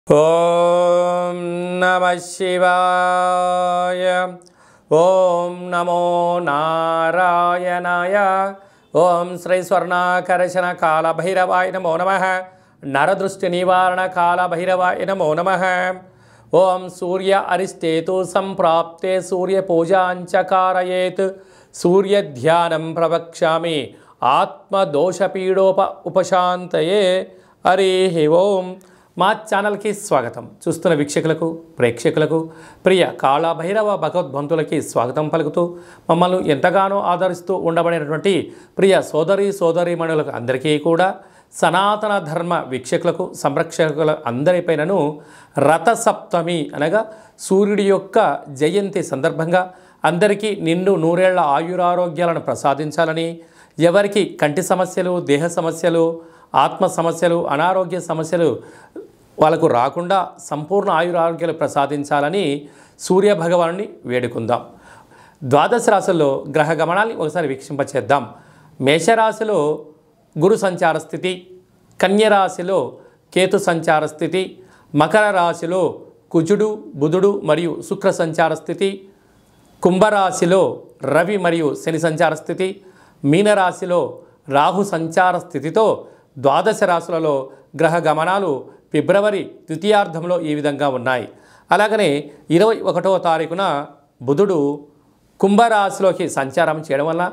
ఓం నమః శివాయ. ఓం నమో నారాయణాయ. ఓం శ్రీ స్వర్ణాకర్షణ కాళభైరవాయ నమో నమః. నరదృష్టి నివారణ కాళభైరవాయ నమో నమః. ఓం సూర్య అరిష్టేతు సంప్రాప్తే సూర్య పూజాంచ కారయేత్. సూర్య ధ్యానం ప్రవక్ష్యామి ఆత్మదోషపీడోప ఉపశాంతయే. హరి ఓం. మా ఛానల్కి స్వాగతం. చూస్తున్న వీక్షకులకు ప్రేక్షకులకు ప్రియ కాళభైరవ భగవద్బంతులకి స్వాగతం పలుకుతూ మమ్మల్ని ఎంతగానో ఆదరిస్తూ ఉండబడినటువంటి ప్రియ సోదరీమణులకు అందరికీ కూడా సనాతన ధర్మ వీక్షకులకు సంరక్షకుల అందరిపైనను రథసప్తమి అనగా సూర్యుడి యొక్క జయంతి సందర్భంగా అందరికీ నిండు నూరేళ్ల ఆయురారోగ్యాలను ప్రసాదించాలని, ఎవరికి కంటి సమస్యలు, దేహ సమస్యలు, ఆత్మ సమస్యలు, అనారోగ్య సమస్యలు వాళ్ళకు రాకుండా సంపూర్ణ ఆయురారోగ్యాలు ప్రసాదించాలని సూర్యభగవానుని వేడుకుందాం. ద్వాదశ రాశుల్లో గ్రహ గమనాన్ని ఒకసారి వీక్షింపచేద్దాం. మేషరాశిలో గురు సంచార స్థితి, కన్యరాశిలో కేతు సంచార స్థితి, మకర రాశిలో కుజుడు, బుధుడు మరియు శుక్ర సంచార స్థితి, కుంభరాశిలో రవి మరియు శని సంచార స్థితి, మీనరాశిలో రాహు సంచార స్థితితో ద్వాదశ రాశులలో గ్రహ గమనాలు ఫిబ్రవరి ద్వితీయార్థంలో ఈ విధంగా ఉన్నాయి. అలాగనే 21వ తారీఖున బుధుడు కుంభరాశిలోకి సంచారం చేయడం వల్ల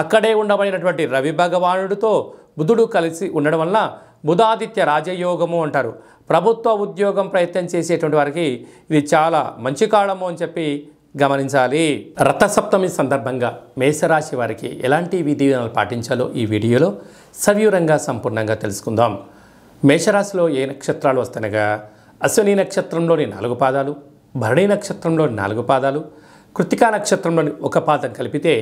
అక్కడే ఉండబడినటువంటి రవి భగవానుడితో బుధుడు కలిసి ఉండడం వల్ల బుధాదిత్య రాజయోగము అంటారు. ప్రభుత్వ ఉద్యోగం ప్రయత్నం చేసేటువంటి వారికి ఇది చాలా మంచి కాలము అని చెప్పి గమనించాలి. రథసప్తమి సందర్భంగా మేషరాశి వారికి ఎలాంటి విధి విధానాలు పాటించాలో ఈ వీడియోలో సవివరంగా సంపూర్ణంగా తెలుసుకుందాం. మేషరాశిలో ఏ నక్షత్రాలు వస్తనగా అశ్విని నక్షత్రంలోని 4 పాదాలు, భరణి నక్షత్రంలోని 4 పాదాలు, కృత్తికా నక్షత్రంలోని 1 పాదం కలిపితే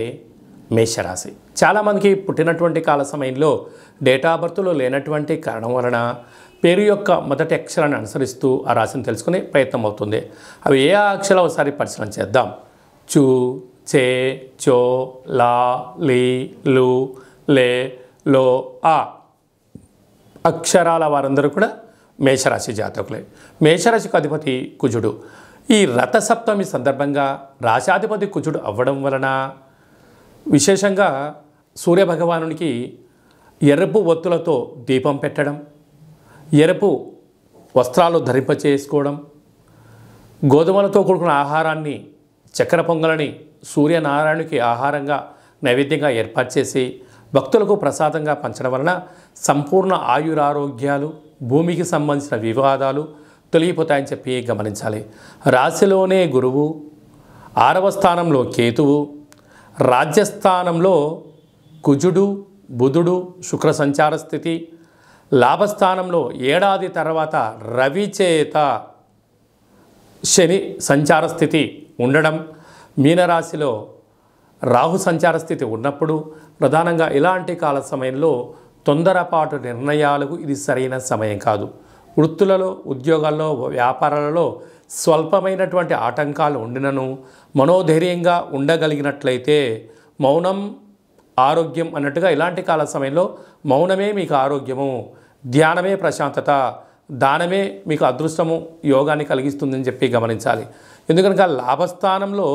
మేషరాశి. చాలామందికి పుట్టినటువంటి కాల సమయంలో డేటా బర్త్లో లేనటువంటి కారణం వలన పేరు యొక్క మొదటి అక్షరాన్ని అనుసరిస్తూ ఆ రాశిని తెలుసుకునే ప్రయత్నం అవుతుంది. అవి ఏ అక్షరాలు ఒకసారి పరిశీలన చేద్దాం. చు, చే, చో, లా, లీ, లు, లే, లో, ఆ అక్షరాల వారందరూ కూడా మేషరాశి జాతకులే. మేషరాశికి అధిపతి కుజుడు. ఈ రథసప్తమి సందర్భంగా రాశాధిపతి కుజుడు అవ్వడం వలన విశేషంగా సూర్యభగవానునికి ఎరుపు ఒత్తులతో దీపం పెట్టడం, ఎరుపు వస్త్రాలు ధరింపచేసుకోవడం, గోధుమలతో కూడుకున్న ఆహారాన్ని, చక్కెర పొంగలని సూర్యనారాయణునికి ఆహారంగా నైవేద్యంగా ఏర్పాటు చేసి భక్తులకు ప్రసాదంగా పంచడం వలన సంపూర్ణ ఆయురారోగ్యాలు, భూమికి సంబంధించిన వివాదాలు తొలగిపోతాయని చెప్పి గమనించాలి. రాశిలోనే గురువు, 6వ స్థానంలో కేతువు, రాజ్యస్థానంలో కుజుడు, బుధుడు, శుక్ర సంచార స్థితి, లాభస్థానంలో ఏడాది తర్వాత రవి చేత శని సంచార స్థితి ఉండడం, మీనరాశిలో రాహు సంచార స్థితి ఉన్నప్పుడు ప్రధానంగా ఇలాంటి కాల సమయంలో తొందరపాటు నిర్ణయాలకు ఇది సరైన సమయం కాదు. వృత్తులలో, ఉద్యోగాల్లో, వ్యాపారాలలో స్వల్పమైనటువంటి ఆటంకాలు ఉండినను మనోధైర్యంగా ఉండగలిగినట్లయితే మౌనం ఆరోగ్యం అన్నట్టుగా ఇలాంటి కాల సమయంలో మౌనమే మీకు ఆరోగ్యము, ధ్యానమే ప్రశాంతత, దానమే మీకు అదృష్టము, యోగాన్ని కలిగిస్తుందని చెప్పి గమనించాలి. ఎందుకనగా లాభస్థానంలో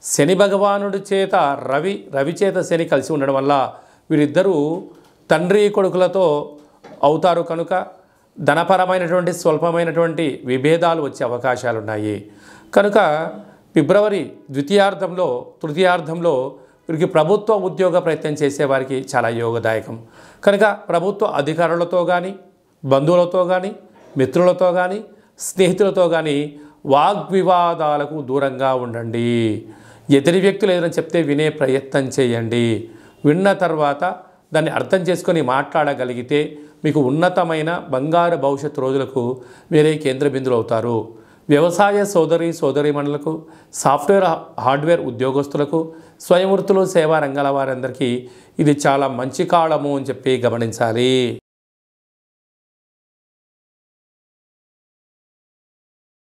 శని భగవానుడి చేత రవి చేత శని కలిసి ఉండడం వల్ల వీరిద్దరూ తండ్రి కొడుకులతో అవుతారు. కనుక ధనపరమైనటువంటి స్వల్పమైనటువంటి విభేదాలు వచ్చే అవకాశాలు ఉన్నాయి. కనుక ఫిబ్రవరి ద్వితీయార్థంలో తృతీయార్థంలో వీరికి ప్రభుత్వ ఉద్యోగ ప్రయత్నం చేసేవారికి చాలా యోగదాయకం. కనుక ప్రభుత్వ అధికారులతో కానీ, బంధువులతో కానీ, మిత్రులతో కానీ, స్నేహితులతో కానీ వాగ్వివాదాలకు దూరంగా ఉండండి. ఎదుటి వ్యక్తులు ఏదైనా చెప్తే వినే ప్రయత్నం చేయండి. విన్న తర్వాత దాన్ని అర్థం చేసుకొని మాట్లాడగలిగితే మీకు ఉన్నతమైన బంగారు భవిష్యత్తు రోజులకు మీరే కేంద్ర బిందులు అవుతారు. వ్యవసాయ సోదరీమణులకు, సాఫ్ట్వేర్ హార్డ్వేర్ ఉద్యోగస్తులకు, స్వయం వృత్తులు, సేవా రంగాల వారందరికీ ఇది చాలా మంచి కాలము అని చెప్పి గమనించాలి.